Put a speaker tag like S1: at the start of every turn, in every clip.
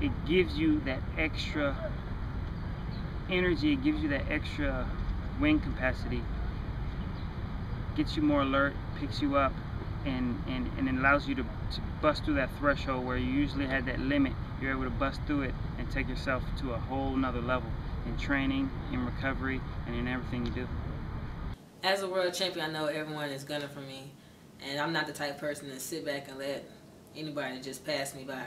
S1: it gives you that extra energy, it gives you that extra wind capacity, gets you more alert, picks you up, and it allows you to bust through that threshold where you usually had that limit. You're able to bust through it and take yourself to a whole nother level in training, in recovery, and in everything you do.
S2: As a world champion, I know everyone is gunning for me, and I'm not the type of person to sit back and let anybody just pass me by.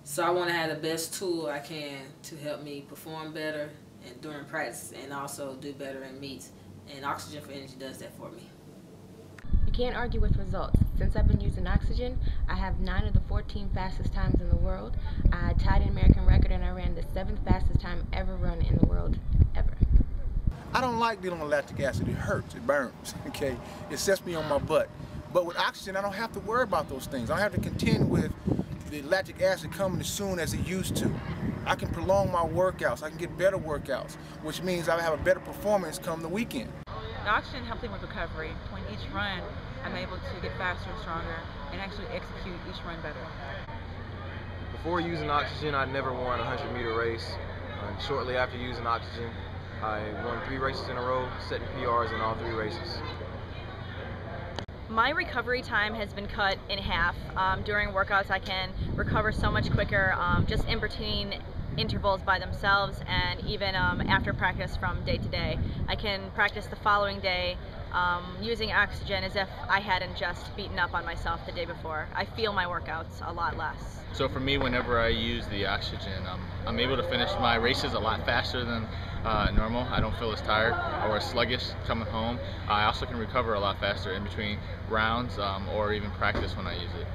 S2: So I want to have the best tool I can to help me perform better and during practice, and also do better in meets. And Oxygen for Energy does that for me.
S3: You can't argue with results. Since I've been using Oxygen, I have 9 of the 14 fastest times in the world. I tied an American record, and I ran the 7th fastest time ever run in the world, ever.
S4: I don't like dealing with lactic acid. It hurts, it burns, okay? It sets me on my butt. But with Oxygen, I don't have to worry about those things. I don't have to contend with the lactic acid coming as soon as it used to. I can prolong my workouts. I can get better workouts, which means I have a better performance come the weekend.
S5: The Oxygen helps me with recovery. Between each run, I'm able to get faster and stronger and actually execute each run better.
S6: Before using Oxygen, I never won a 100-meter race. Shortly after using Oxygen, I won 3 races in a row, setting PRs in all 3 races.
S7: My recovery time has been cut in half. During workouts I can recover so much quicker, just in between intervals by themselves, and even after practice from day to day. I can practice the following day using Oxygen as if I hadn't just beaten up on myself the day before. I feel my workouts a lot less.
S8: So for me, whenever I use the Oxygen, I'm able to finish my races a lot faster than normal. I don't feel as tired or as sluggish coming home. I also can recover a lot faster in between rounds or even practice when I use it.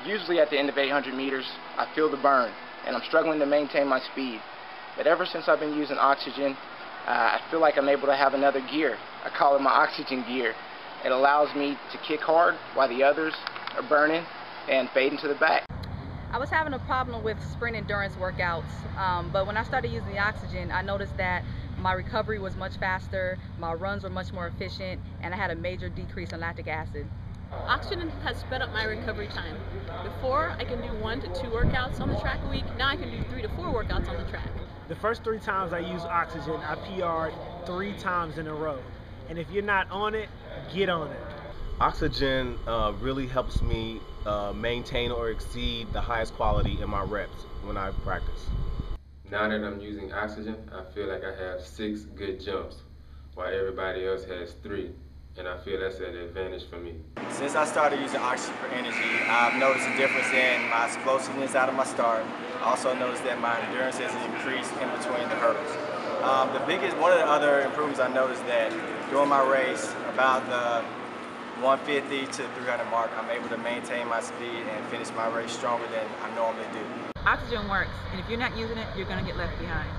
S9: Usually at the end of 800 meters, I feel the burn, and I'm struggling to maintain my speed. But ever since I've been using Oxygen, I feel like I'm able to have another gear. I call it my Oxygen gear. It allows me to kick hard while the others are burning and fading to the back.
S5: I was having a problem with sprint endurance workouts, but when I started using the Oxygen, I noticed that my recovery was much faster, my runs were much more efficient, and I had a major decrease in lactic acid.
S10: Oxygen has sped up my recovery time. Before, I can do 1 to 2 workouts on the track a week. Now I can do 3 to 4 workouts on the track.
S11: The first 3 times I used Oxygen, I PR'd 3 times in a row. And if you're not on it, get on it.
S6: Oxygen really helps me maintain or exceed the highest quality in my reps when I practice.
S12: Now that I'm using Oxygen, I feel like I have 6 good jumps, while everybody else has 3. And I feel that's an advantage for me.
S13: Since I started using Oxygen for Energy, I've noticed a difference in my explosiveness out of my start. I also noticed that my endurance has increased in between the hurdles. One of the other improvements I noticed that during my race, about the 150 to 300 mark, I'm able to maintain my speed and finish my race stronger than I normally do.
S5: Oxygen works, and if you're not using it, you're going to get left behind.